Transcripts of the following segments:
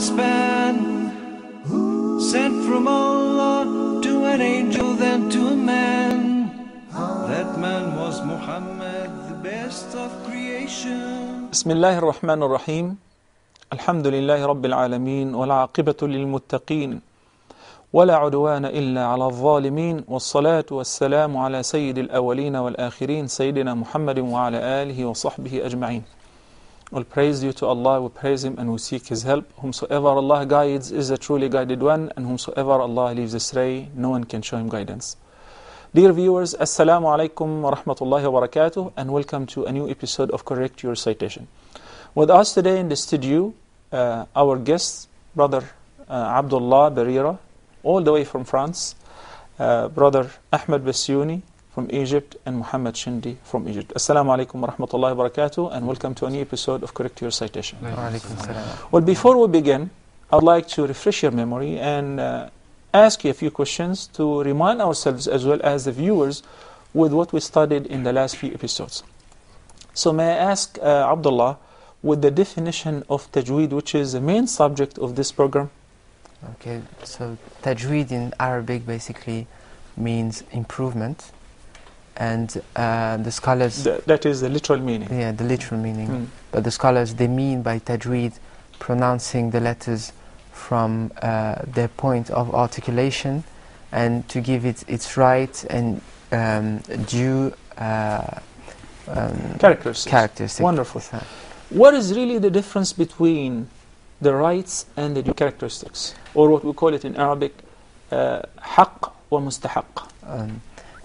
span, sent from Allah to an angel, then to a man. That man was Muhammad, the best of creation. بسم الله الرحمن الرحيم. الحمد لله رب العالمين والعاقبة للمتقين ولا عدوان إلا على الظالمين والصلاة والسلام على سيد الأولين والآخرين سيدنا محمد وعلى آله وصحبه أجمعين. All praise due to Allah, we praise Him and we seek His help. Whomsoever Allah guides is a truly guided one, and whomsoever Allah leaves astray, no one can show him guidance. Dear viewers, Assalamu alaikum wa rahmatullahi wa barakatuh, and welcome to a new episode of Correct Your Recitation. With us today in the studio, our guest, Brother Abdullah Barira, all the way from France, Brother Ahmed Bassiouni from Egypt, and Muhammad Shindi from Egypt. Assalamu alaikum wa rahmatullahi wa barakatuh, and welcome to a new episode of Correct Your Recitation. Well, before we begin, I'd like to refresh your memory and ask you a few questions to remind ourselves as well as the viewers with what we studied in the last few episodes. So may I ask Abdullah, with the definition of tajweed, which is the main subject of this program? Okay, so tajweed in Arabic basically means improvement, and the scholars... That is the literal meaning. Yeah, the literal meaning. But the scholars, they mean by tajweed pronouncing the letters from their point of articulation and to give it its right and due characteristics. Wonderful. What is really the difference between the rights and the due characteristics, or what we call it in Arabic, haqq wa mustahaq?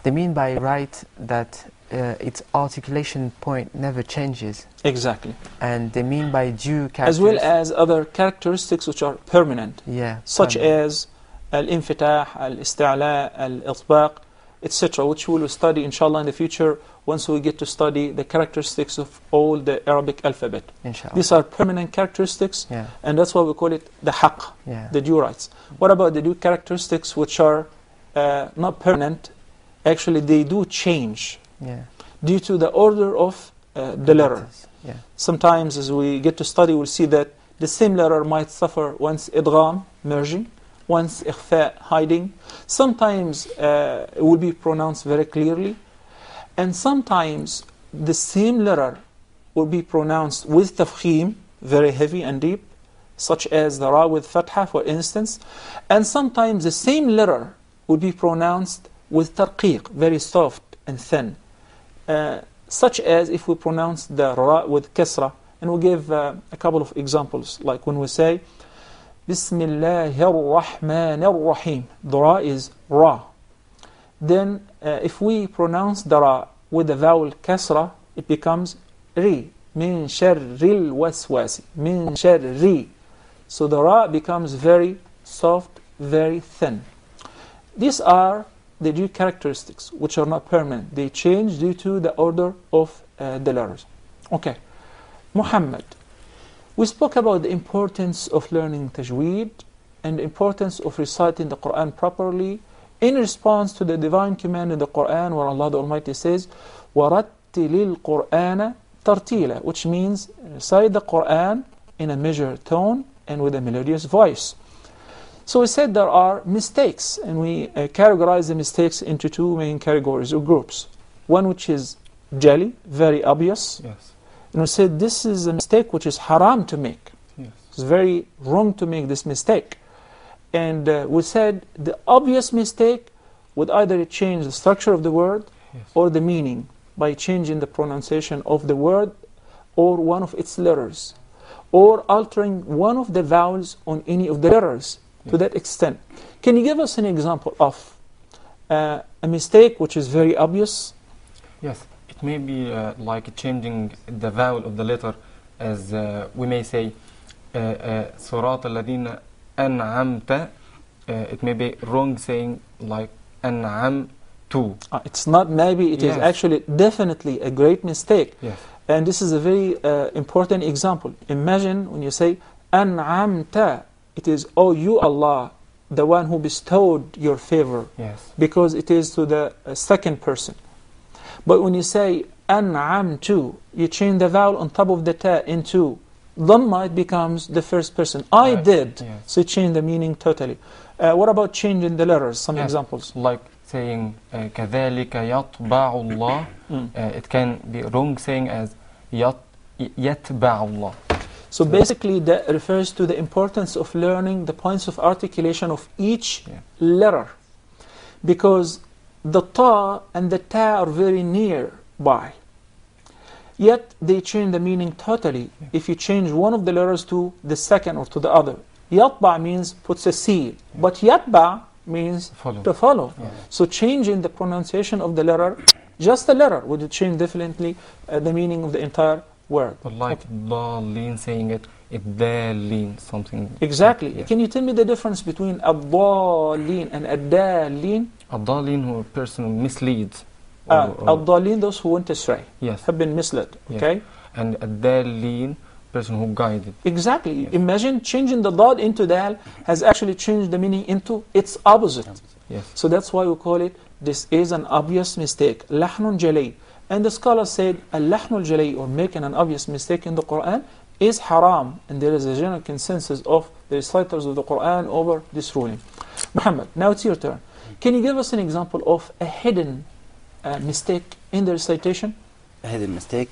They mean by right that its articulation point never changes. Exactly. And they mean by due characteristics, as well as other characteristics which are permanent, such as al-infitah, al-isti'la, al-itbaq, etc., which we will study inshallah in the future once we get to study the characteristics of all the Arabic alphabet. Inshallah. These are permanent characteristics, and that's why we call it the haqq, the due rights. What about the due characteristics which are not permanent? Actually, they do change due to the order of the letter. Sometimes as we get to study, we'll see that the same letter might suffer once idgham, merging, once ikhfa, hiding. Sometimes it will be pronounced very clearly, and sometimes the same letter will be pronounced with tafkhim, very heavy and deep, such as the ra with fatha, for instance, and sometimes the same letter will be pronounced with tarqiq, very soft and thin, such as if we pronounce the ra with kasra. And we'll give a couple of examples, like when we say Bismillahir Rahmanir Rahim, the ra is ra. Then if we pronounce the ra with the vowel kasra, it becomes ri, min sharril waswasi, min sharri. So the ra becomes very soft, very thin. These are the due characteristics, which are not permanent. They change due to the order of the letters. Okay, Muhammad, we spoke about the importance of learning tajweed and the importance of reciting the Quran properly in response to the divine command in the Quran where Allah the Almighty says, وَرَتِّلِ الْقُرْآنَ تَرْتِيلًا, which means recite the Quran in a measured tone and with a melodious voice. So we said there are mistakes, and we categorize the mistakes into two main categories or groups. One which is jali, very obvious. And we said this is a mistake which is haram to make. It's very wrong to make this mistake. And we said the obvious mistake would either change the structure of the word or the meaning by changing the pronunciation of the word or one of its letters, or altering one of the vowels on any of the letters. To that extent, can you give us an example of a mistake which is very obvious? Yes, it may be like changing the vowel of the letter, as we may say صراط الذين أنعمت. It may be wrong saying like أنعمت. It's not maybe, it is actually definitely a great mistake. And this is a very important example. Imagine when you say أنعمت, it is, oh, you Allah, the one who bestowed your favor, because it is to the second person. But when you say أنعمت, you change the vowel on top of the ta into Dhamma, it becomes the first person. I did. Yes. So it changed the meaning totally. What about changing the letters? Some Yes. examples. Like saying كذلك يطبع الله. It can be wrong saying as يتبع الله. So basically that refers to the importance of learning the points of articulation of each letter. Because the ta and the ta are very nearby. Yet they change the meaning totally if you change one of the letters to the second or to the other. Yatba means puts a seal, but yatba means to follow. So changing the pronunciation of the letter, just the letter, would change definitely the meaning of the entire word. But like dalin saying it dalin, something. Exactly. Yes. Can you tell me the difference between ad-dalin and ad-dalin? Ad-dalin, who a person who misleads. Ad-dalin, those who went astray, yes, have been misled. Okay. Yes. And ad-dalin, person who guided. Exactly. Yes. Imagine changing the dal into dal has actually changed the meaning into its opposite. Yes. So that's why we call it, this is an obvious mistake. Lahnun jalay. And the scholars said, al-lahnul jalay, or making an obvious mistake in the Quran, is haram. And there is a general consensus of the reciters of the Quran over this ruling. Muhammad, now it's your turn. Can you give us an example of a hidden mistake in the recitation? A hidden mistake,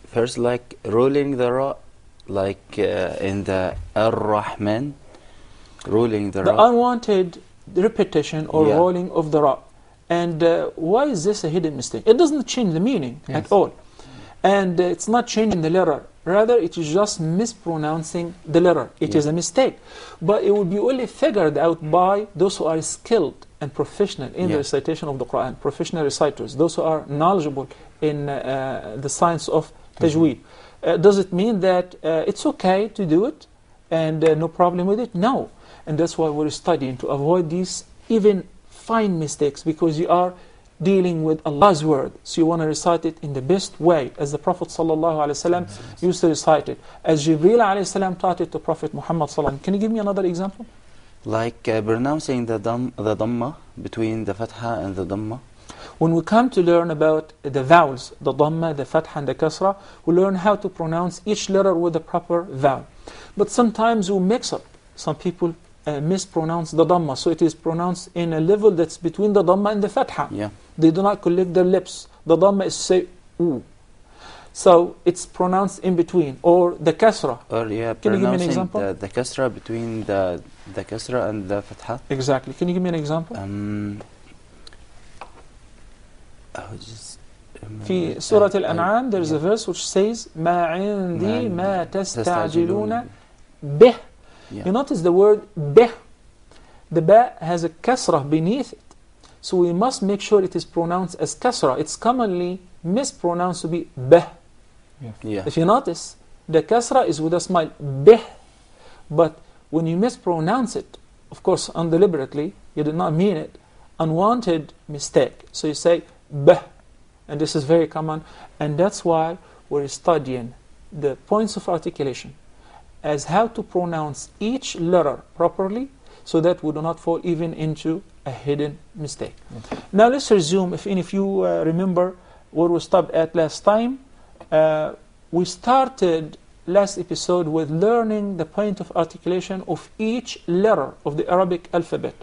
first like rolling the ra, like in the ar-Rahman, rolling the ra. The unwanted repetition or rolling of the ra. And why is this a hidden mistake? It doesn't change the meaning at all. And it's not changing the letter. Rather, it is just mispronouncing the letter. It is a mistake. But it will be only figured out by those who are skilled and professional in the recitation of the Quran, professional reciters, those who are knowledgeable in the science of tajweed. Does it mean that it's okay to do it and no problem with it? No. And that's why we're studying, to avoid these even fine mistakes, because you are dealing with Allah's word. So you want to recite it in the best way, as the Prophet ﷺ used to recite it, as Jibreel ﷺ taught it to Prophet Muhammad ﷺ. Can you give me another example? Like pronouncing the Dhamma between the Fatha and the Dhamma. When we come to learn about the vowels, the Dhamma, the Fatha and the Kasra, we learn how to pronounce each letter with the proper vowel. But sometimes we mix up. Some people mispronounce the Dhamma, so it is pronounced in a level that's between the Dhamma and the Fatha. They do not collect their lips. The Dhamma is say oo. So it's pronounced in between. Or the Kasra. Or can you give me an example? The Kasra between the Kasra and the Fatha. Exactly. Can you give me an example? في سورة الأنعام there is a verse which says ما عندي ما تستعجلون به. You notice the word bih. The ba has a kasrah beneath it. So we must make sure it is pronounced as kasrah. It's commonly mispronounced to be bih. If you notice, the kasrah is with a smile, bih. But when you mispronounce it, of course, undeliberately, you did not mean it, unwanted mistake. So you say bih. And this is very common. And that's why we're studying the points of articulation as how to pronounce each letter properly, so that we do not fall even into a hidden mistake. Now let's resume. If any of you remember where we stopped at last time, we started last episode with learning the point of articulation of each letter of the Arabic alphabet.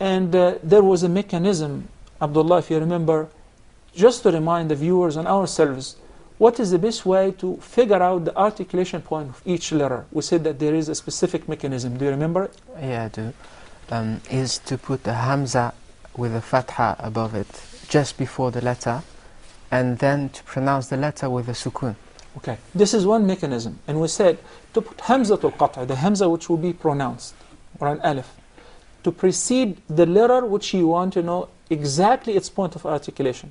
And there was a mechanism, Abdullah, if you remember, just to remind the viewers and ourselves, what is the best way to figure out the articulation point of each letter? We said that there is a specific mechanism. Do you remember it? Yeah, I do. Is to put the hamza with a fatha above it, just before the letter, and then to pronounce the letter with a sukun. Okay, this is one mechanism. And we said to put hamzatul qat'a, the hamza which will be pronounced, or an alif, to precede the letter which you want to know exactly its point of articulation.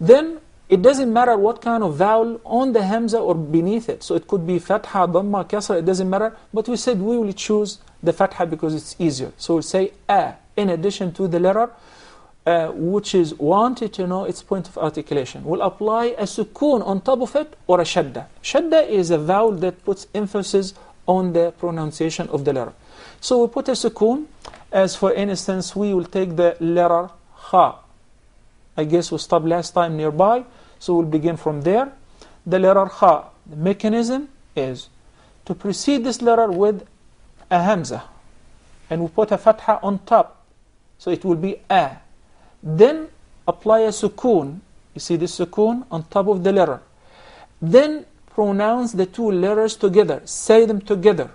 Then it doesn't matter what kind of vowel on the hamza or beneath it. So it could be fatha, dhamma, kasra, it doesn't matter. But we said we will choose the fatha because it's easier. So we'll say a in addition to the letter which is wanted to know its point of articulation. We'll apply a sukoon on top of it or a shadda. Shadda is a vowel that puts emphasis on the pronunciation of the letter. So we put a sukoon, as for instance we will take the letter kha. I guess we stopped last time nearby. So we'll begin from there. The letter kha. The mechanism is to precede this letter with a hamza, and we put a fatha on top, so it will be a. Then apply a sukoon. You see the sukoon on top of the letter. Then pronounce the two letters together, say them together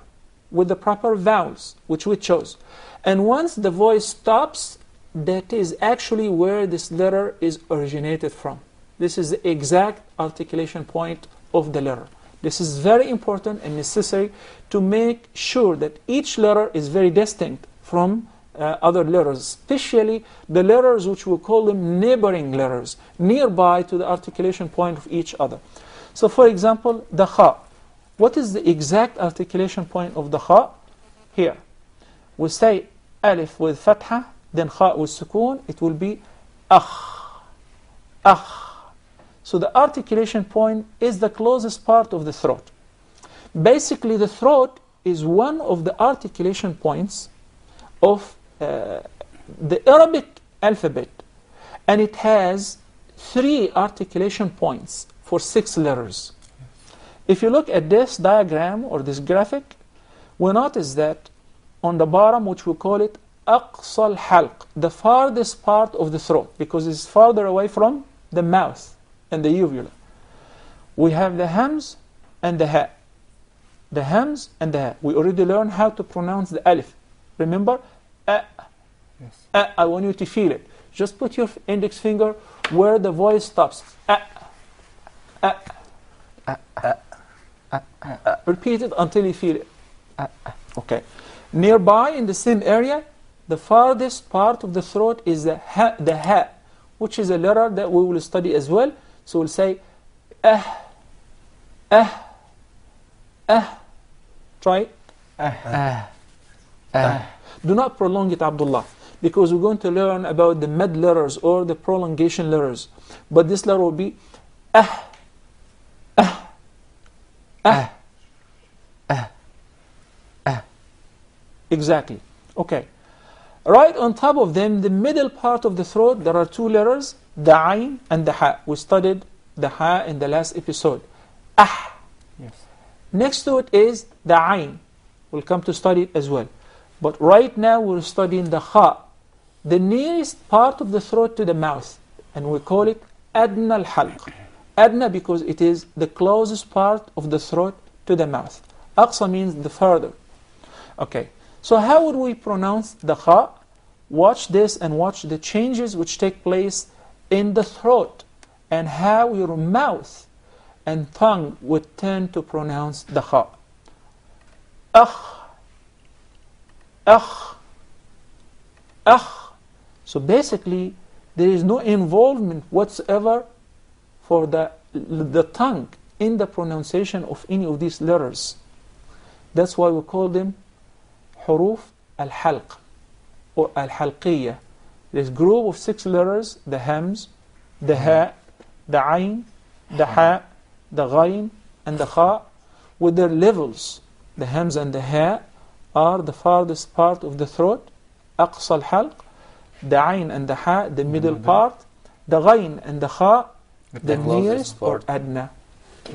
with the proper vowels, which we chose. And once the voice stops, that is actually where this letter is originated from. This is the exact articulation point of the letter. This is very important and necessary to make sure that each letter is very distinct from other letters, especially the letters which we call them neighboring letters, nearby to the articulation point of each other. So for example, the kha. What is the exact articulation point of the kha? Here. We say alif with fatha, then kha with sukoon, it will be akh. Akh. So the articulation point is the closest part of the throat. Basically, the throat is one of the articulation points of the Arabic alphabet, and it has 3 articulation points for 6 letters. If you look at this diagram or this graphic, we notice that on the bottom, which we call it aqsa al-halq, the farthest part of the throat, because it's farther away from the mouth and the uvula, we have the hams and the ha. The hams and the ha. We already learned how to pronounce the alif. Remember? Yes. I want you to feel it. Just put your index finger where the voice stops. Repeat it until you feel it. Okay. Nearby in the same area, the farthest part of the throat is the ha, which is a letter that we will study as well. So we'll say Try it. Do not prolong it, Abdullah, because we're going to learn about the mad letters or the prolongation letters. But this letter will be Exactly. Okay. Right on top of them, the middle part of the throat, there are 2 letters, the ayn and the ha. We studied the ha in the last episode. Ah. Yes. Next to it is the ayn. We'll come to study it as well. But right now we're studying the kha, the nearest part of the throat to the mouth. And we call it adna al-halq. Adna because it is the closest part of the throat to the mouth. Aqsa means the further. Okay. So how would we pronounce the kha? Watch this and watch the changes which take place in the throat and how your mouth and tongue would tend to pronounce the kha. So basically, there is no involvement whatsoever for the tongue in the pronunciation of any of these letters. That's why we call them حروف الحلق or الحلقية. This group of 6 letters, the hams, the ha, the ayn, the ha, the ghayn, and the kha, with their levels. The hams and the ha are the farthest part of the throat, أقصى الحلق. The ayn and the ha, the middle part. The ghayn and the kha, the nearest or adna,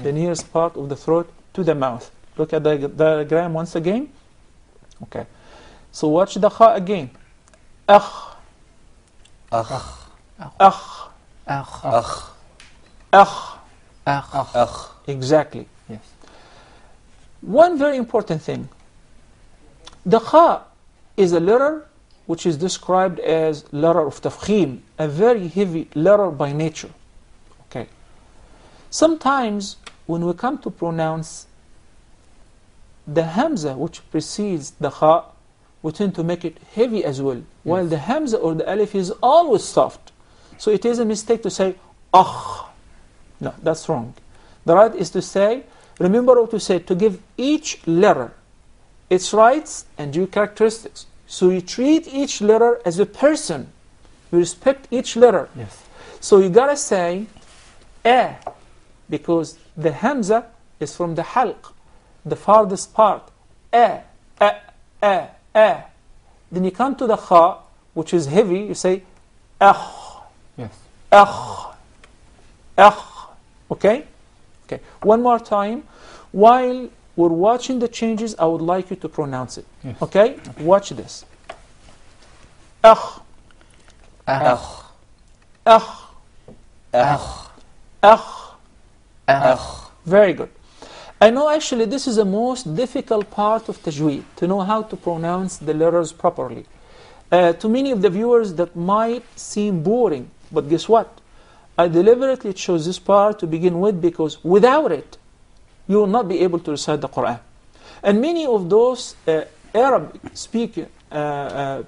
the nearest part of the throat to the mouth. Look at the diagram once again. Okay. So watch the kha again. Akh. Akh. Akh. Akh. Akh. Akh. Exactly. Yes. One very important thing. The kha is a letter which is described as letter of tafkhim, a very heavy letter by nature. Okay. Sometimes when we come to pronounce the hamza which precedes the kha, we tend to make it heavy as well, while the hamza or the alif is always soft. So it is a mistake to say akh. No, that's wrong. The right is to say, remember what we said, to give each letter its rights and due characteristics. So you treat each letter as a person. You respect each letter. Yes. So you gotta say a, because the hamza is from the halq, the farthest part. A. Then you come to the kha, which is heavy, you say akh. Yes. Akh. Okay? Okay, one more time. While we're watching the changes, I would like you to pronounce it. Yes. Okay? Watch this. Akh, Akh, akh, akh, akh. akh. Very good. I know actually this is the most difficult part of tajweed, to know how to pronounce the letters properly. To many of the viewers that might seem boring, but guess what? I deliberately chose this part to begin with because without it, you will not be able to recite the Quran. And many of those Arabic-speaking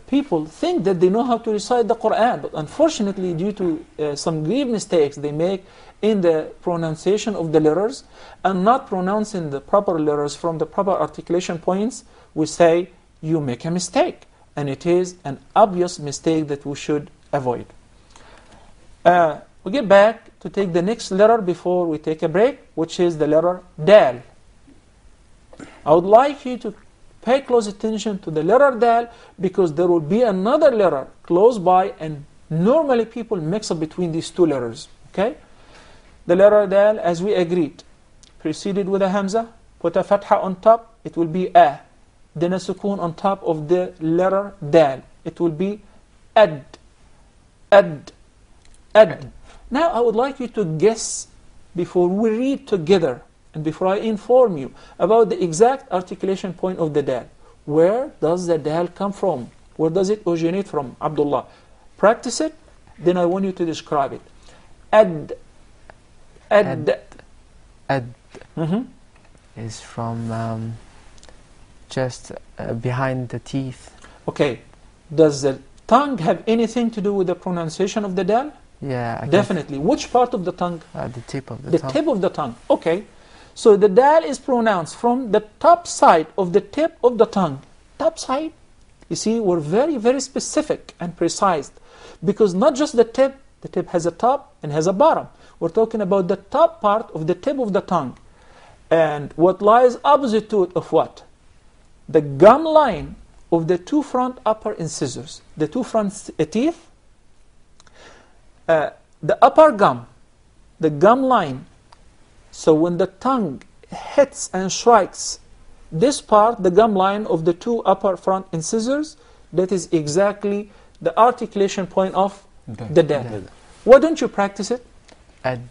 people think that they know how to recite the Quran, but unfortunately, due to some grave mistakes they make in the pronunciation of the letters and not pronouncing the proper letters from the proper articulation points, we say you make a mistake. And it is an obvious mistake that we should avoid. We get back to take the next letter before we take a break, which is the letter Dal. I would like you to pay close attention to the letter Dal because there will be another letter close by, and normally people mix up between these two letters. Okay? The letter Dal, as we agreed, preceded with a Hamza, put a Fatha on top, it will be A. Then a Sukoon on top of the letter Dal. It will be Ad. Ad. Ad. Now I would like you to guess, before we read together and before I inform you about the exact articulation point of the Dal. Where does the Dal come from? Where does it originate from? Abdullah. Practice it, then I want you to describe it. Ad. Ad. Ad is from just behind the teeth. Okay. Does the tongue have anything to do with the pronunciation of the Dal? Yeah, Definitely. Which part of the tongue? The tip of the tongue. The tip of the tongue. Okay. So the Dal is pronounced from the top side of the tip of the tongue. Top side. You see, we're very, very specific and precise. Because not just the tip has a top and has a bottom. We're talking about the top part of the tip of the tongue. And what lies opposite to it of what? The gum line of the two front upper incisors. The two front teeth. The upper gum, the gum line. So when the tongue hits and strikes this part, the gum line of the two upper front incisors, that is exactly the articulation point of the Dal. Why don't you practice it? Ad.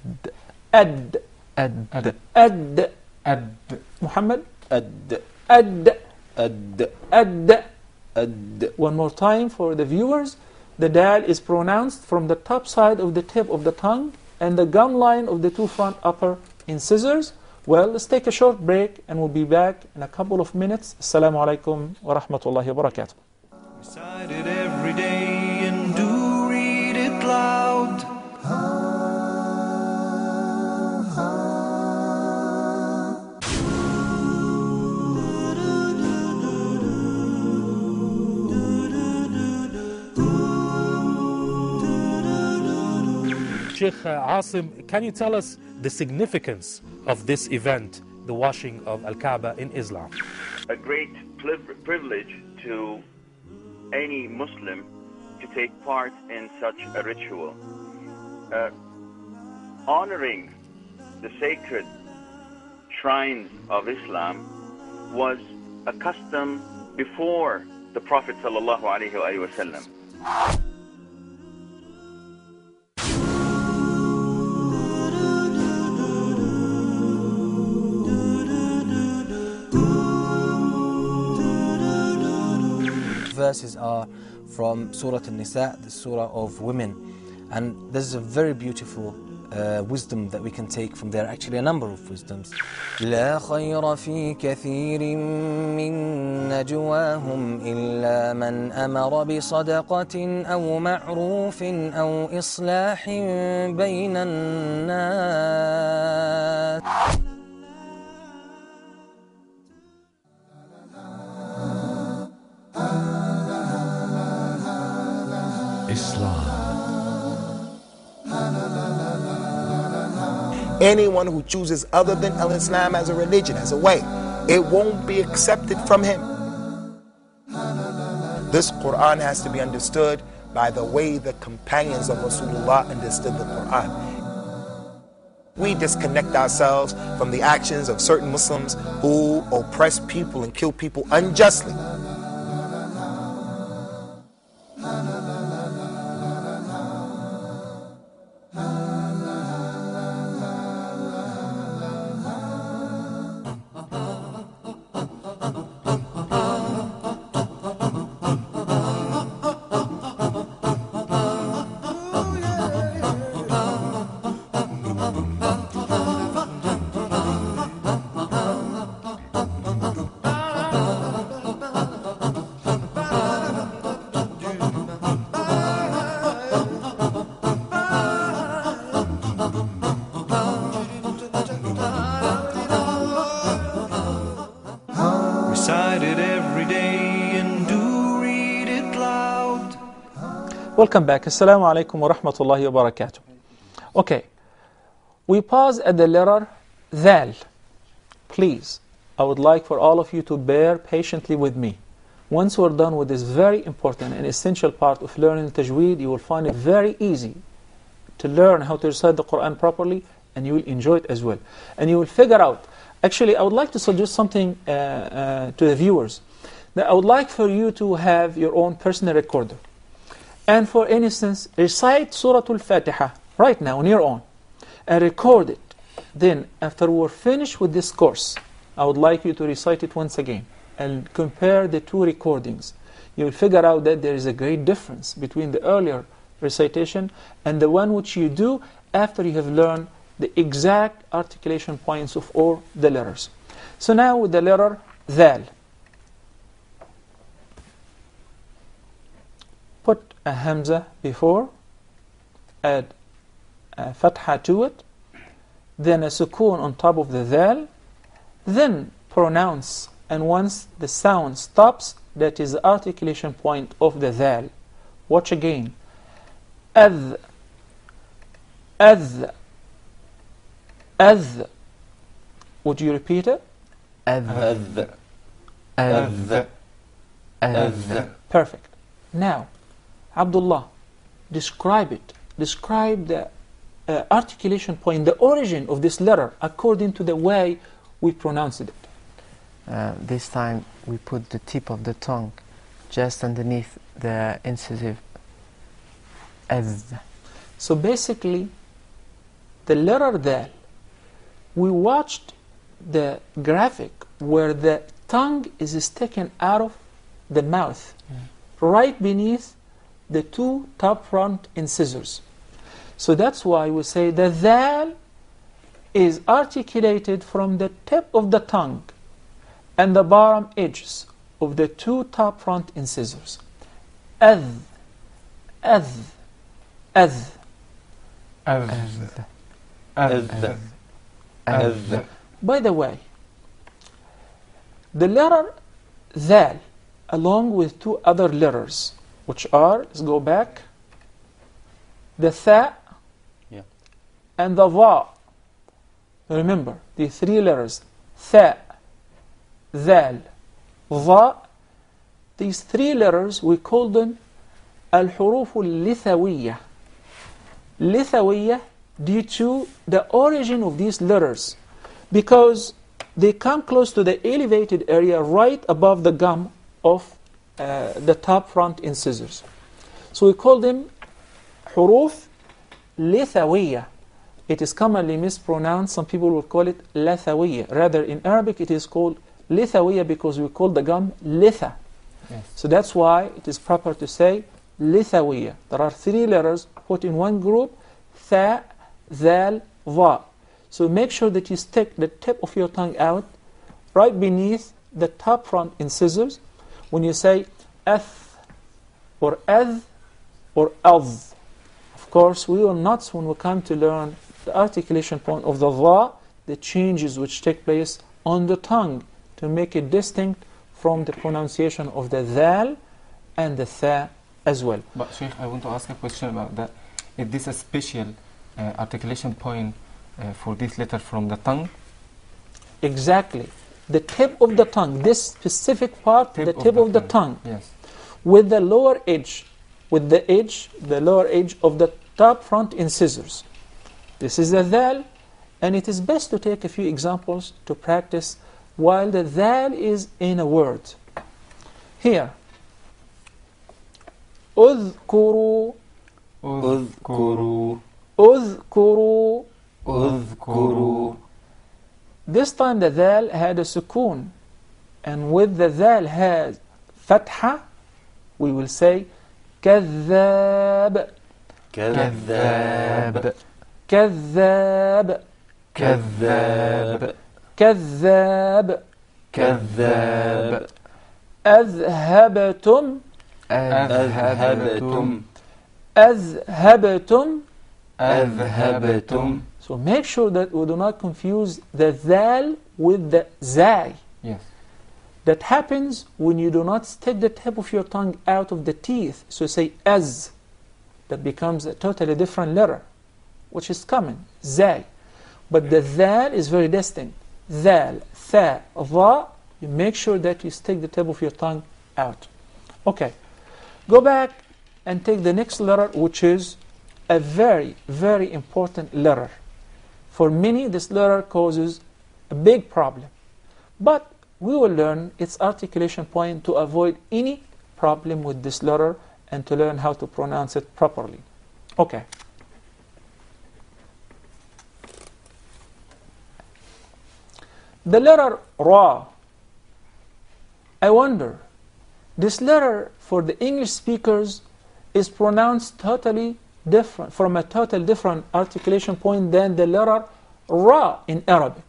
Ad. Ad. Ad. Ad. Muhammad? Ad. Ad. Ad. Ad. Ad. One more time for the viewers. The Dal is pronounced from the top side of the tip of the tongue and the gum line of the two front upper incisors. Well, let's take a short break and we'll be back in a couple of minutes. Assalamu alaikum wa rahmatullahi wa barakatuh. Recite it every day and do read it loud. Sheikh Asim, can you tell us the significance of this event, the washing of Al-Kaaba in Islam? A great privilege to any Muslim to take part in such a ritual. Honoring the sacred shrines of Islam was a custom before the Prophet ﷺ. Verses are from Surah An-Nisa, the Surah of women, and there's a very beautiful wisdom that we can take from there, actually a number of wisdoms. لا خير في كثير من نجواهم إلا من أمر بصدقة أو معروف أو إصلاح بين الناس. Anyone who chooses other than Islam as a religion, as a way, it won't be accepted from him. This Quran has to be understood by the way the companions of Rasulullah understood the Quran. We disconnect ourselves from the actions of certain Muslims who oppress people and kill people unjustly. Recite it every day and do read it loud. Welcome back. Assalamu alaikum wa rahmatullahi wa barakatuh. Okay, we pause at the letter dhal. Please, I would like for all of you to bear patiently with me. Once we're done with this very important and essential part of learning tajweed, you will find it very easy to learn how to recite the Quran properly, and you will enjoy it as well. And you will figure out. Actually, I would like to suggest something to the viewers. That I would like for you to have your own personal recorder. And for instance, recite Surah Al-Fatiha right now on your own. And record it. Then, after we're finished with this course, I would like you to recite it once again. And compare the two recordings. You will figure out that there is a great difference between the earlier recitation and the one which you do after you have learned the exact articulation points of all the letters. So now with the letter dhal. Put a hamza before, add a fatha to it, then a sukoon on top of the dhal, then pronounce, and once the sound stops, that is the articulation point of the dhal. Watch again. Adh, adh, adh. Would you repeat it? Adh, adh, adh. Perfect. Now, Abdullah, describe it. Describe the articulation point, the origin of this letter according to the way we pronounced it. This time we put the tip of the tongue just underneath the incisive. Adh. So basically, the letter dhal, we watched the graphic where the tongue is taken out of the mouth, right beneath the two top front incisors. So that's why we say the dhal is articulated from the tip of the tongue and the bottom edges of the two top front incisors. Adh, adh, adh. Adh. Adh. Adh. By the way, the letter dhal, along with two other letters, which are, let's go back, the tha and the va. Remember, the three letters, tha, dhal, va, these three letters, we call them al-huruf al-lithawiyya. Lithawiyya due to the origin of these letters, because they come close to the elevated area right above the gum of the top front incisors. So we call them huruf lithawiyya. It is commonly mispronounced. Some people will call it lathawiyya. Rather, in Arabic, it is called lithawiyya because we call the gum litha. Yes. So that's why it is proper to say lithawiyya. There are three letters put in one group, tha, dhal, va. So make sure that you stick the tip of your tongue out right beneath the top front incisors when you say ath or adh or adh. Of course, we will not, when we come to learn the articulation point of the va, the changes which take place on the tongue to make it distinct from the pronunciation of the dhal and the tha as well. But Sheikh, I want to ask a question about that. Is this a special articulation point for this letter from the tongue? Exactly. The tip of the tongue, this specific part, the tip of the tongue, yes, with the lower edge, the lower edge of the top front incisors. This is the dhal, And it is best to take a few examples to practice while the dhal is in a word. Here, اذكروا اذكروا اذكروا اذكروا. This time the dhal had a sukoon, and with the dhal has fatha, we will say كذاب كذاب كذاب كذاب كذاب كذاب أذهبتم أذهبتم أذهبتم. أذهبتم. So make sure that we do not confuse the dhal with the zai. Yes. That happens when you do not stick the tip of your tongue out of the teeth. So say az. That becomes a totally different letter, which is common, zai. But the dhal is very distinct. Dhal, tha, dha. You make sure that you stick the tip of your tongue out. Okay. Go back and take the next letter, which is a very, very important letter. For many, this letter causes a big problem. But we will learn its articulation point to avoid any problem with this letter and to learn how to pronounce it properly. Okay. The letter Ra. I wonder, this letter for the English speakers is pronounced totally different, from a totally different articulation point than the letter Ra in Arabic.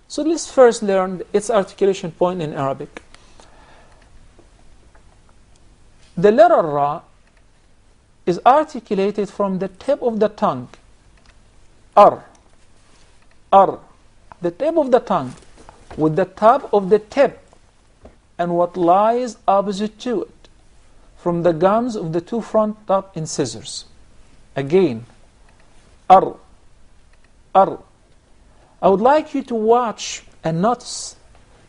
So let's first learn its articulation point in Arabic. The letter Ra is articulated from the tip of the tongue. Ar. Ar. The tip of the tongue with the top of the tip and what lies opposite to it from the gums of the two front top incisors. Again, Ar. Ar. I would like you to watch and notice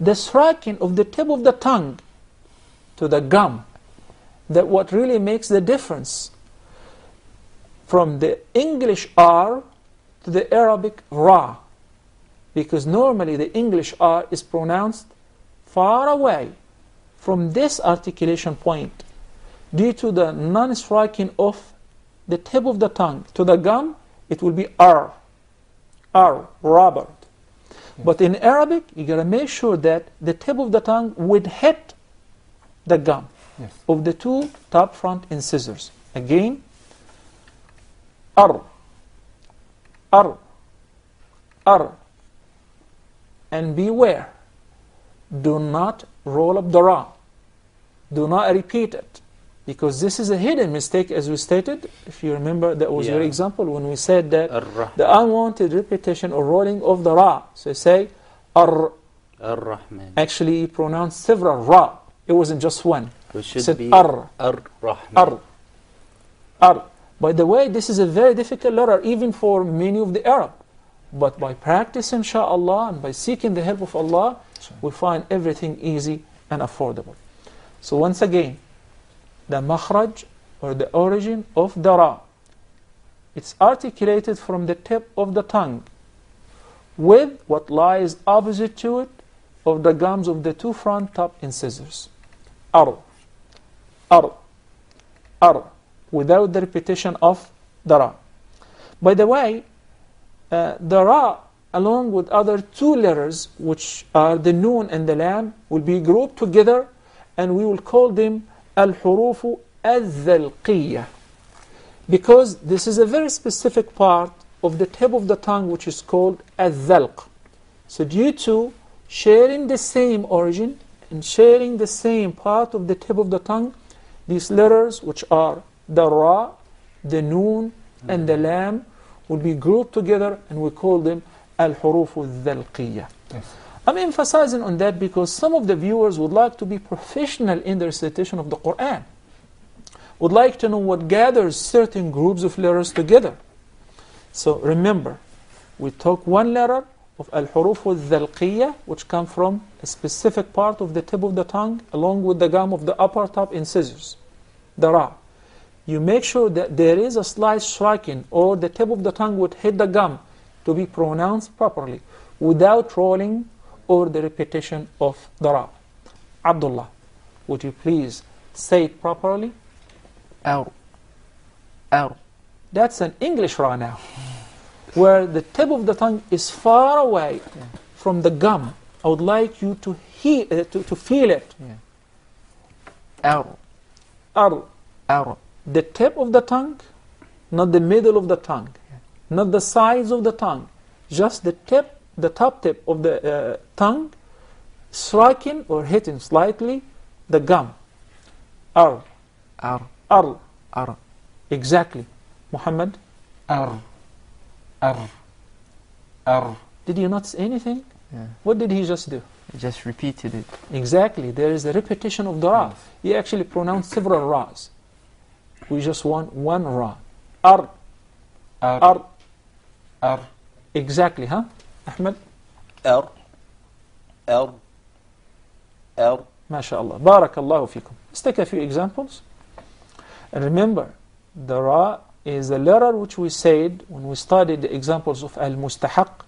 the striking of the tip of the tongue to the gum. That what really makes the difference from the English R to the Arabic Ra. Because normally the English R is pronounced far away from this articulation point due to the non-striking of the tip of the tongue to the gum. It will be R. R, Robert. But in Arabic, you gotta make sure that the tip of the tongue would hit the gum of the two top front incisors. Again, R, R, R. And beware, do not roll up the Ra. Do not repeat it. Because this is a hidden mistake, as we stated. If you remember, that was your example when we said that the unwanted repetition or rolling of the Ra. So say, Ar. Ar-Rahman. Actually, you pronounced several Ra. It wasn't just one. It should said be Ar. Ar-Rahman. Ar. Ar. By the way, this is a very difficult letter, even for many of the Arab. But by practice, inshaAllah, and by seeking the help of Allah, we find everything easy and affordable. So once again, the makhraj, or the origin of the Ra, it's articulated from the tip of the tongue with what lies opposite to it of the gums of the two front top incisors. Ar, Ar, Ar, without the repetition of the Ra. By the way, the Ra, along with other two letters, which are the Noon and the Lam, will be grouped together, and we will call them Al-Hurufu Al-Dhalqiyya. Because this is a very specific part of the tip of the tongue, which is called Al-Dhalq. So due to sharing the same origin and sharing the same part of the tip of the tongue, these letters, which are the Ra, the Noon, and the Lam, will be grouped together, and we call them Al-Hurufu Al-Dhalqiyya. I'm emphasizing on that because some of the viewers would like to be professional in the recitation of the Quran, would like to know what gathers certain groups of letters together. So remember, we took one letter of Al-Huruf Al-Dhalqiyya, which come from a specific part of the tip of the tongue, along with the gum of the upper top incisors, the Ra. You make sure that there is a slight striking, or the tip of the tongue would hit the gum to be pronounced properly without rolling or the repetition of the ra. Abdullah, would you please say it properly? Ar. Ar. That's an English ra now, where the tip of the tongue is far away from the gum. I would like you to feel it. Ar. Ar. Ar. The tip of the tongue, not the middle of the tongue, not the sides of the tongue, just the tip, the top tip of the tongue, striking or hitting slightly the gum. Ar. Ar. Ar. Ar. Exactly. Muhammad? Ar. Ar. Ar. Did you notice anything? Yeah. What did he just do? He just repeated it. Exactly. There is a repetition of the ra. He actually pronounced several ra's. We just want one ra. Ar. Ar. Ar. Ar. Exactly, huh? Ahmed? Ar. Ar. Ar. MashaAllah. Barakallahu fikum. Let's take a few examples. And remember, the ra is a letter which we said when we studied the examples of al-mustahaq,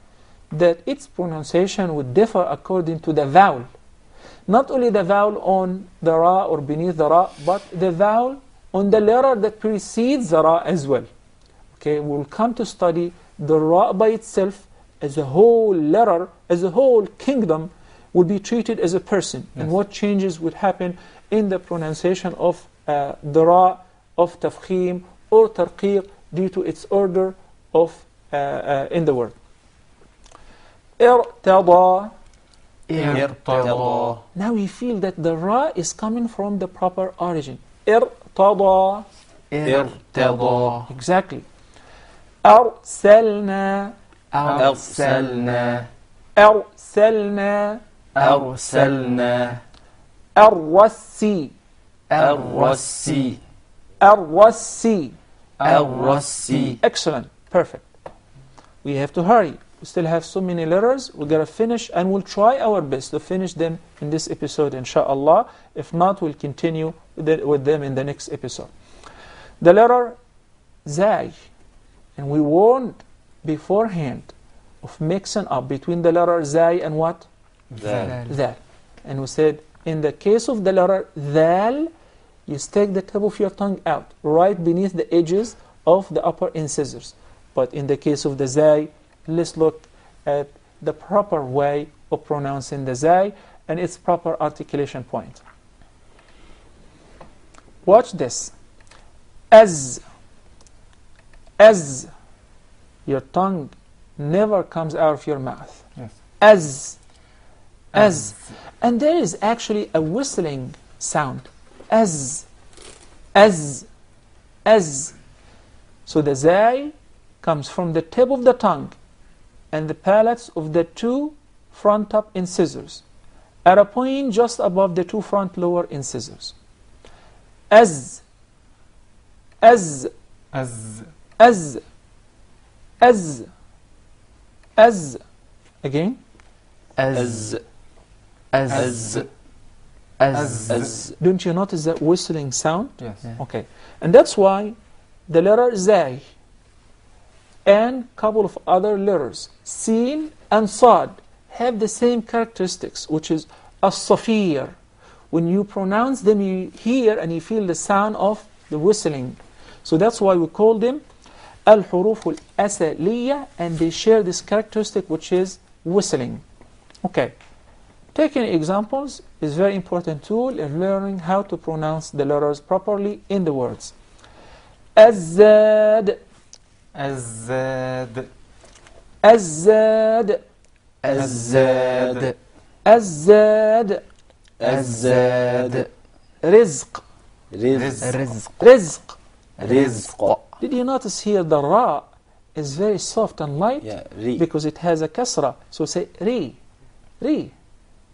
that its pronunciation would differ according to the vowel. Not only the vowel on the ra or beneath the ra, but the vowel on the letter that precedes the ra as well. Okay, we'll come to study the ra by itself as a whole letter, as a whole kingdom, will be treated as a person, and what changes would happen in the pronunciation of the ra of tafkhim or tarqiq due to its order of in the word. Irtada. Irtada. Now we feel that the ra is coming from the proper origin. Irtada. Irtada. Exactly. Arsalna. Arsalna. Arsalna. Arsalna. Arwassi. Arwassi. Arwassi. Arwassi. Excellent. Perfect. We have to hurry. We still have so many letters. We're going to finish, and we'll try our best to finish them in this episode, inshallah. If not, we'll continue with them in the next episode. The letter Zay. And we warned beforehand of mixing up between the letter Zay and what? Dhal. And we said, in the case of the letter Dhal, you stick the tip of your tongue out, right beneath the edges of the upper incisors. But in the case of the Zay, let's look at the proper way of pronouncing the Zay and its proper articulation point. Watch this. As your tongue never comes out of your mouth. Yes. As. And there is actually a whistling sound. As. So the Zay comes from the tip of the tongue and the palates of the two front top incisors at a point just above the two front lower incisors. As. Again. As. Don't you notice that whistling sound? Yes. Yeah. Okay. And that's why the letter Zay and a couple of other letters, Sin and Sad, have the same characteristics, which is as-safir. When you pronounce them, you hear and you feel the sound of the whistling. So that's why we call them al-huruf al-asaliya, and they share this characteristic, which is whistling. Okay. Taking examples is very important tool in learning how to pronounce the letters properly in the words. Azad. Azad. Azad. Azad. Azad. Azad. Rizq. Rizq. Rizq. Did you notice here the ra is very soft and light? Yeah, because it has a kasra. So say ri.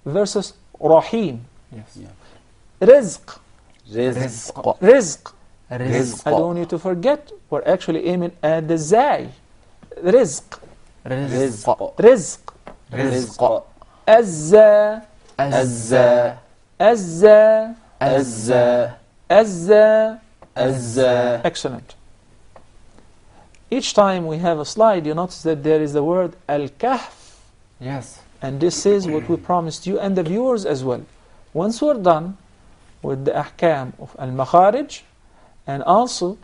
Versus rahim. Yes. Yeah. Rizq. Rizq. I don't want you to forget, we're actually aiming at the Zay. Rizq. Azza. Excellent. each time we have a slide, you notice that there is the word Al-Kahf. Yes. And this is what we promised you and the viewers as well. Once we're done with the ahkam of Al-Makharij, and also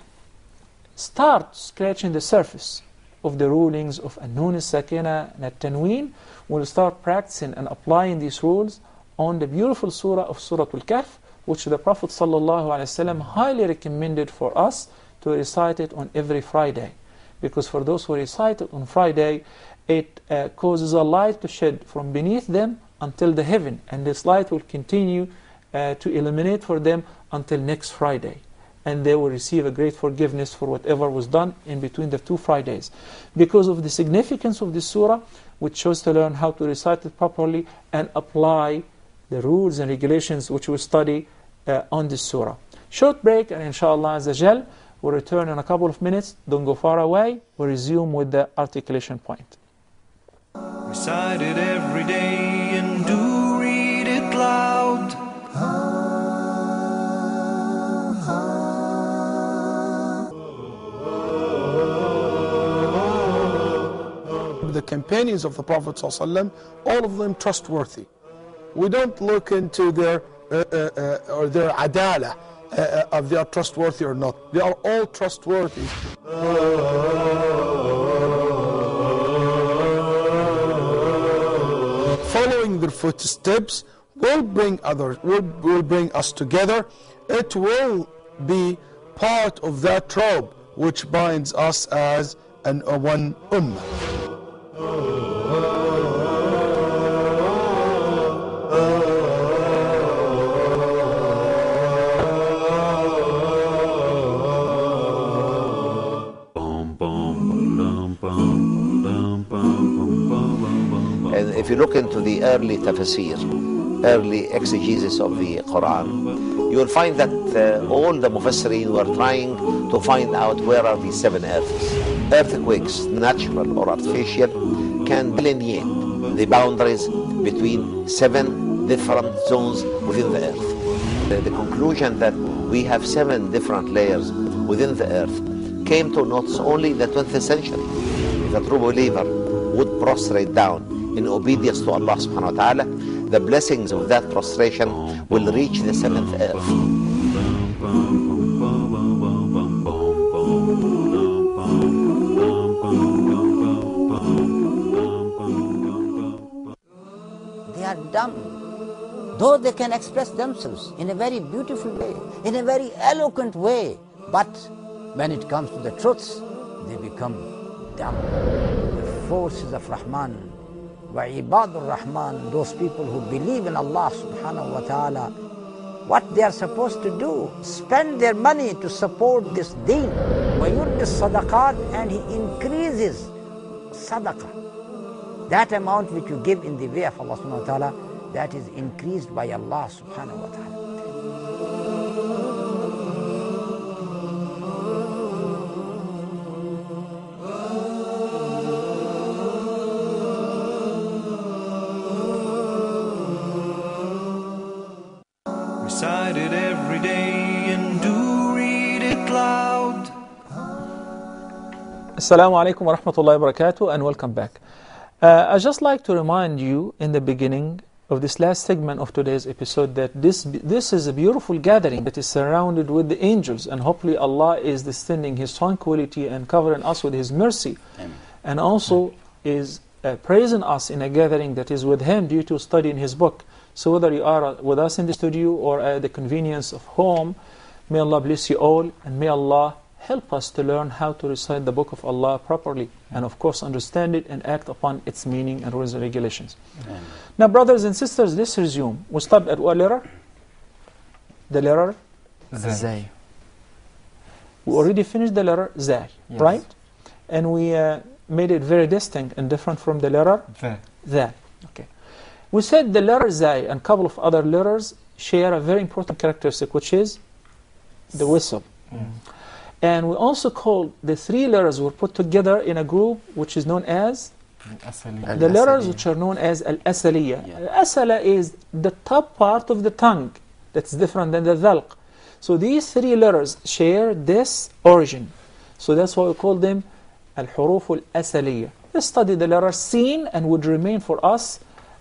start scratching the surface of the rulings of An-Nun As-Sakina and At-Tanween, we'll start practicing and applying these rules on the beautiful surah of Surah Al-Kahf, which the Prophet ﷺ highly recommended for us to recite it on every Friday. Because for those who recite it on Friday, it causes a light to shed from beneath them until the heaven, and this light will continue to illuminate for them until next Friday, and they will receive a great forgiveness for whatever was done in between the 2 Fridays. Because of the significance of this surah, we chose to learn how to recite it properly and apply the rules and regulations which we study on this surah. Short break, and inshallah azza, we'll return in a couple of minutes. Don't go far away. We'll resume with the articulation point. Recite it every day and do read it loud. The companions of the Prophet ﷺ, all of them trustworthy. We don't look into their or their adala, if they are trustworthy or not. They are all trustworthy. Following their footsteps will bring others, will bring us together. It will be part of that robe which binds us as one ummah. And if you look into the early tafsir, early exegesis of the Quran, you will find that all the mufassirin were trying to find out where are these 7 earths. Earthquakes, natural or artificial, can delineate the boundaries between 7 different zones within the earth. The conclusion that we have 7 different layers within the earth came to notice only the 20th century. If a true believer would prostrate down in obedience to Allah subhanahu wa ta'ala, the blessings of that prostration will reach the 7th earth. They are dumb, though they can express themselves in a very beautiful way, in a very eloquent way, but when it comes to the truths, they become dumb. The forces of Rahman, wa ibadur Rahman, those people who believe in Allah subhanahu wa ta'ala, what they are supposed to do, spend their money to support this deen. وَيُرْبِ الصَّدَقَاتِ, and he increases sadaqah. That amount which you give in the way of Allah subhanahu wa ta'ala, that is increased by Allah subhanahu wa ta'ala. Recite it every day and do read it loud. Assalamu alaikum wa rahmatullahi wa barakatuh, and welcome back. I'd just like to remind you in the beginning of this last segment of today's episode that this is a beautiful gathering that is surrounded with the angels, and hopefully Allah is descending His tranquility and covering us with His mercy. Amen. And also is praising us in a gathering that is with Him due to studying His book. So whether you are with us in the studio or at the convenience of home, may Allah bless you all, and may Allah help us to learn how to recite the book of Allah properly, and of course understand it and act upon its meaning and rules and regulations. Amen. Now brothers and sisters, let's resume. We stopped at what letter? The letter? Zay. We already finished the letter Zay, yes. Right? And we made it very distinct and different from the letter Zay. Okay. We said the letter Zay and a couple of other letters share a very important characteristic, which is the whistle. And we also called the 3 letters were put together in a group which is known as the letters which are known as Al-Asaliya. Yeah. Al-Asala is the top part of the tongue that's different than the Dhalq. So these 3 letters share this origin. So that's why we call them الحروف الأصلية. Let's study the letter sin and would remain for us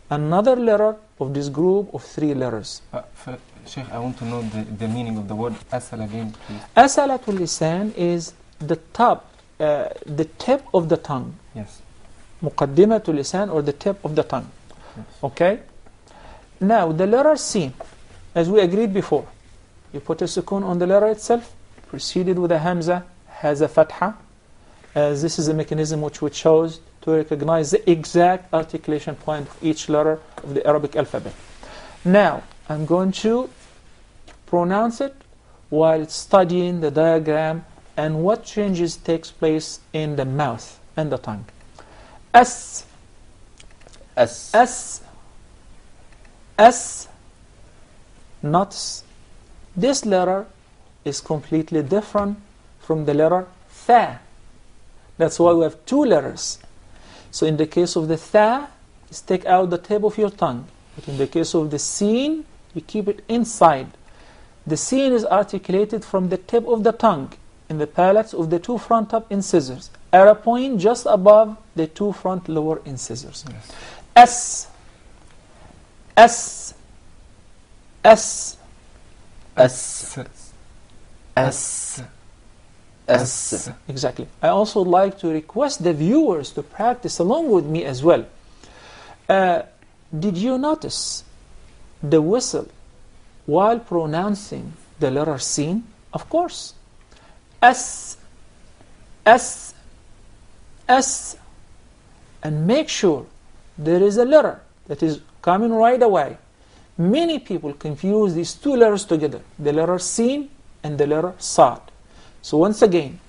another letter of this group of 3 letters. Sheikh, I want to know the meaning of the word asal again, please. Asalatul lisan is the top, the tip of the tongue. Yes. Muqaddimatul lisan, or the tip of the tongue. Yes. Okay? Now, the letter sin, as we agreed before, you put a sukun on the letter itself, preceded with a hamza, has a fatha, as this is a mechanism which we chose to recognize the exact articulation point of each letter of the Arabic alphabet. Now, I'm going to pronounce it while studying the diagram and what changes takes place in the mouth and the tongue. S, S, S, S, not S. This letter is completely different from the letter Tha. That's why we have 2 letters. So in the case of the Tha, stick out the tip of your tongue. But in the case of the Sin, you keep it inside. The Sin is articulated from the tip of the tongue in the palates of the 2 front top incisors at a point just above the 2 front lower incisors. Yes. S, S, S, S, S. Exactly. I also like to request the viewers to practice along with me as well. Did you notice the whistle while pronouncing the letter Sin? Of course. S, S, S. And make sure there is a letter that is coming right away. Many people confuse these 2 letters together, the letter Sin and the letter Sad. So once again,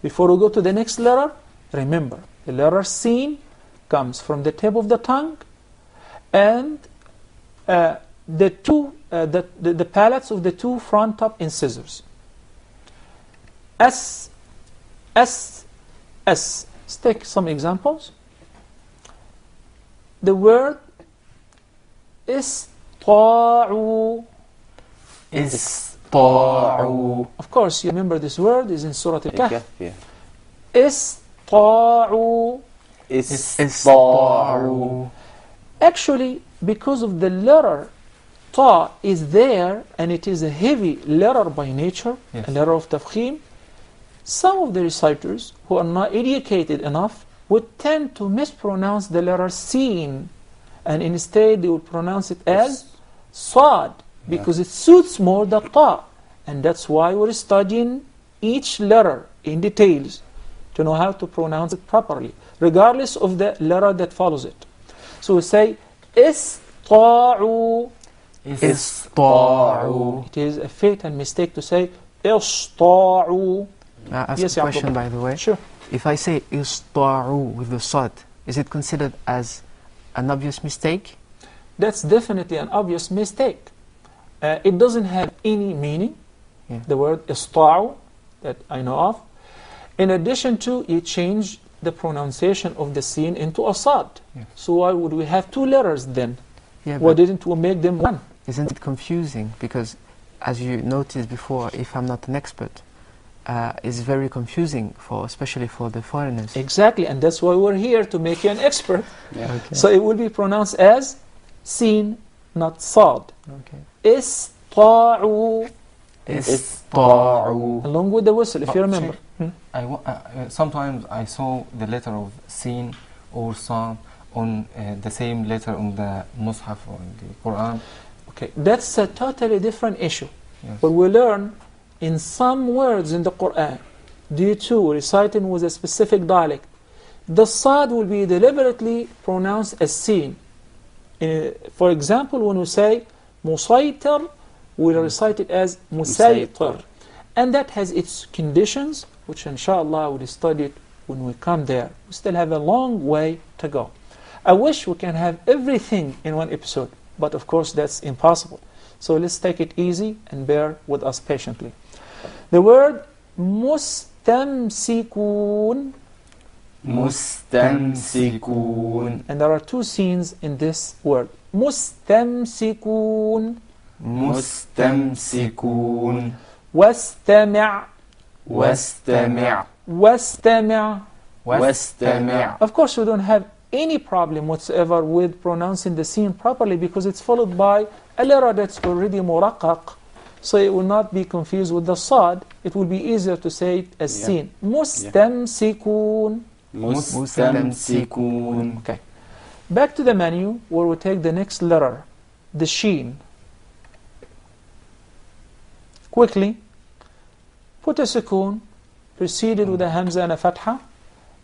before we go to the next letter, remember, the letter Sin comes from the tip of the tongue and the palates of the 2 front top incisors. S, S, S. Let's take some examples. The word ista'u. Ista'u. Of course, you remember this word is in Surah Al-Kahf. Yeah. Ista'u. Ista'u. Actually, because of the letter Ta is there, and it is a heavy letter by nature, a letter of tafkhim, some of the reciters who are not educated enough would tend to mispronounce the letter Sin, and instead they would pronounce it as Sad, because it suits more the Ta. And that's why we're studying each letter in details to know how to pronounce it properly, regardless of the letter that follows it. So we say Ista'u. Ista'u. It is a fatal mistake to say Ista'u. Ask a question, by the way. Sure. If I say Ista'u with the Sad, is it considered as an obvious mistake? That's definitely an obvious mistake. It doesn't have any meaning, the word Ista'u that I know of. In addition to, you change the pronunciation of the Sin into a Sad. So why would we have 2 letters then? Why didn't we make them 1? Isn't it confusing? Because as you noticed before, if I'm not an expert, it's very confusing, especially for the foreigners. Exactly, and that's why we're here, to make you an expert. Okay. So it will be pronounced as Sin, not Sad. Okay. Ista'u. Ista'u. Along with the whistle, if you remember. Sometimes I saw the letter of Sin or Sad on the same letter on the Mus'haf or in the Quran. Okay, that's a totally different issue. But we learn in some words in the Quran, due to reciting with a specific dialect, the Sad will be deliberately pronounced as Sin. For example, when we say Musaytir, we'll recite it as Musaytir. And that has its conditions, which inshallah we'll study it when we come there. We still have a long way to go. I wish we can have everything in one episode, but of course that's impossible. So let's take it easy and bear with us patiently. The word mustamsikun. Mustamsikun. And there are 2 scenes in this word. Mustamsikun. Mustamsikun. Wastami'. Wastami'. Wastami'. واستمع. Of course, we don't have any problem whatsoever with pronouncing the sin properly because it's followed by a letter that's already muraqqaq, so it will not be confused with the sad. It will be easier to say it as sin. Mustamsikun. Mustamsikun. Okay. Back to the menu where we take the next letter, the sheen. Quickly, put a sukoon preceded with a hamza and a fatha,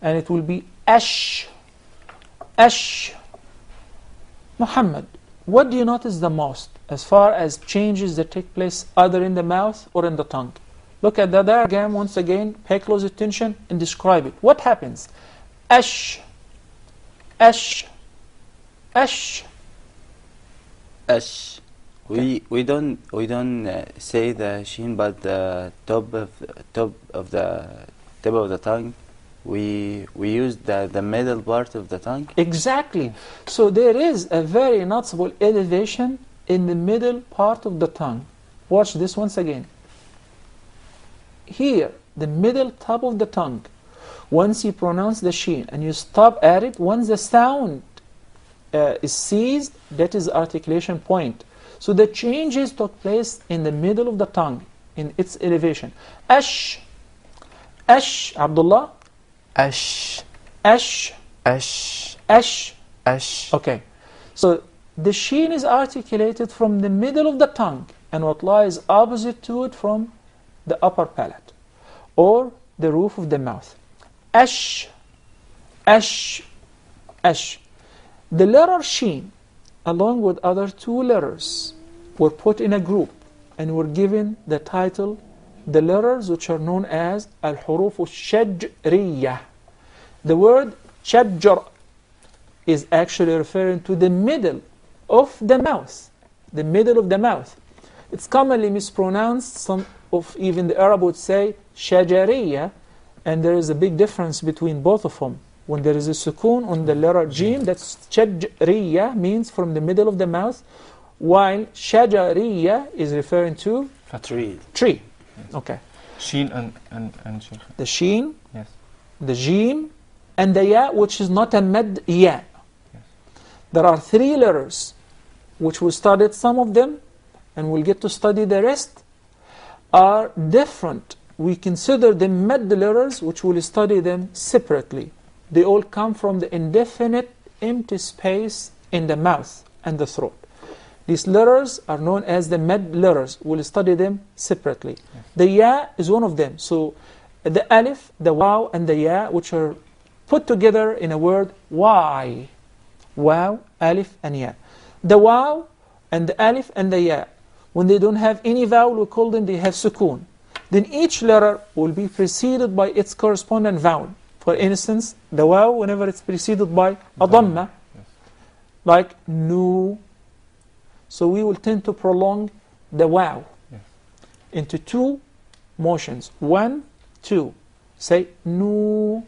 and it will be ash. Ash. Muhammad, what do you notice the most as far as changes that take place either in the mouth or in the tongue? Look at the diagram once again, pay close attention and describe it. What happens? Ash. Ash. Ash. Ash. We don't say the sheen, but the top of the tongue. We use the middle part of the tongue. Exactly. So there is a very noticeable elevation in the middle part of the tongue. Watch this once again. Here, the middle top of the tongue. Once you pronounce the sheen and you stop at it, once the sound is seized, that is articulation point. So the changes took place in the middle of the tongue, in its elevation. Ash. Ash. Abdullah. Ash. Ash. Ash. Ash. Ash. Okay. So the sheen is articulated from the middle of the tongue, and what lies opposite to it from the upper palate, or the roof of the mouth. Ash. Ash. Ash. The letter sheen, along with other two letters, were put in a group and were given the title, the letters which are known as al-huruf al-shajriyah. The word shajr is actually referring to the middle of the mouth. The middle of the mouth. It's commonly mispronounced. Some of even the Arab would say shajariyah, and there is a big difference between both of them. When there is a sukoon on the letter jim, that's shajriyah, means from the middle of the mouth, while shajariyah is referring to tree. Tree. Okay. Sheen and Sheikh. The sheen, Yes. the jim, and the ya, which is not a mad ya. Yes. There are three letters, which we studied some of them, and we'll get to study the rest, are different. We consider them mad letters, which we'll study them separately. They all come from the indefinite empty space in the mouth and the throat. These letters are known as the mad letters. We'll study them separately. Yes. The ya is one of them. So the alif, the waw, and the ya, which are put together in a word why. Waw, alif, and ya. The waw and the alif and the ya, when they don't have any vowel, we call them, they have sukoon. Then each letter will be preceded by its corresponding vowel. For instance, the waw, whenever it's preceded by a dhamma, yes, like nu. So we will tend to prolong the waw, yes, into two motions. 1, 2. Say nu.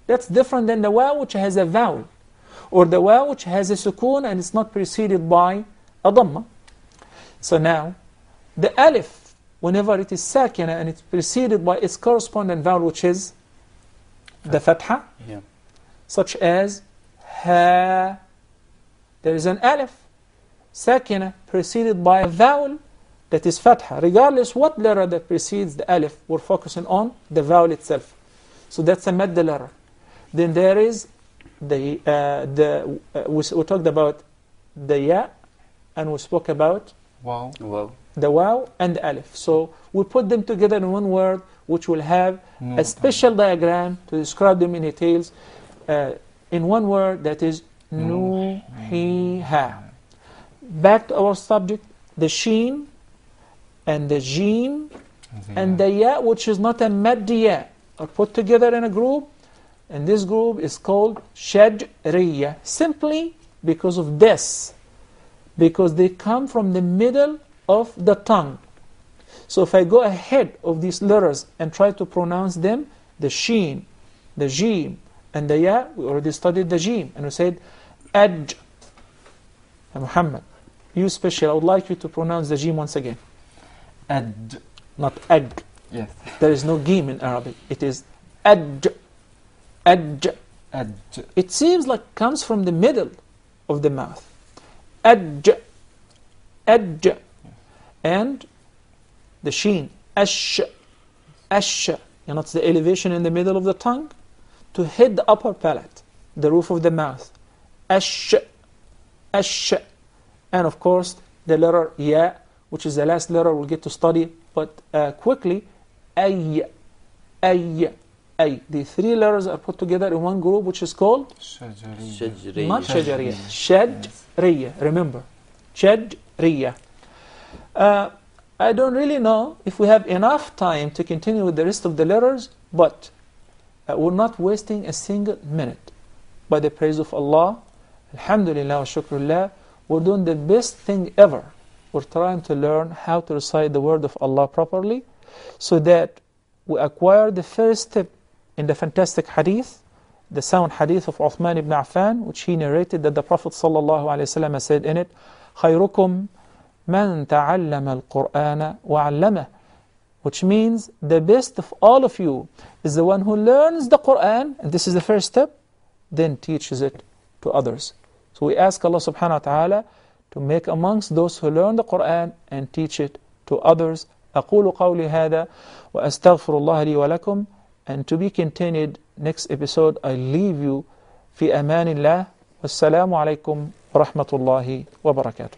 That's different than the waw which has a vowel, or the waw which has a sukoon and it's not preceded by a dhamma. So now, the alif, whenever it is sakina and it's preceded by its corresponding vowel, which is the fatha, yeah, such as ha. There is an alif, sakina, preceded by a vowel that is fatha. Regardless what letter that precedes the alif, we're focusing on the vowel itself. So that's a mad letter. Then there is we talked about the ya, and we spoke about wow, the waw and the alif. So we put them together in one word, which will have a special diagram to describe them in details in one word, that is nuhiha. Back to our subject, the sheen and the jim and the ya, which is not a mad ya, are put together in a group, and this group is called shajriyah, simply because of this, because they come from the middle of the tongue. So if I go ahead of these letters and try to pronounce them, the sheen, the jim, and the ya, we already studied the jim, and we said aj. Muhammad, you especially, I would like you to pronounce the jim once again. Ad. Not ag. Yes. There is no gim in Arabic. It is aj. Aj. Aj. It seems like it comes from the middle of the mouth. Aj. Aj. And the sheen. Ash. Ash. You know, it's the elevation in the middle of the tongue to hit the upper palate, the roof of the mouth. Ash. Ash. And of course, the letter ya, which is the last letter we'll get to study, but quickly, ay. Ay. Ay. The three letters are put together in one group, which is called Shajriya. not shajariya. Shajriya. Remember, shajriya. I don't really know if we have enough time to continue with the rest of the letters, but we're not wasting a single minute. By the praise of Allah, alhamdulillah wa shukrullah, we're doing the best thing ever. We're trying to learn how to recite the word of Allah properly, so that we acquire the first step in the fantastic hadith, the sound hadith of Uthman ibn Affan, which he narrated that the Prophet ﷺ said in it, خَيْرُكُمْ مَنْ تَعَلَّمَ الْقُرْآنَ وَعَلَّمَهُ, which means the best of all of you is the one who learns the Qur'an, and this is the first step, then teaches it to others. So we ask Allah subhanahu wa ta'ala to make amongst those who learn the Qur'an and teach it to others. أقول قولي هذا وأستغفر الله لي ولكم. And to be continued next episode, I leave you في أمان الله والسلام عليكم ورحمة الله وبركاته.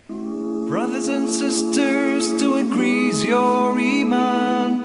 Brothers and sisters, to increase your iman,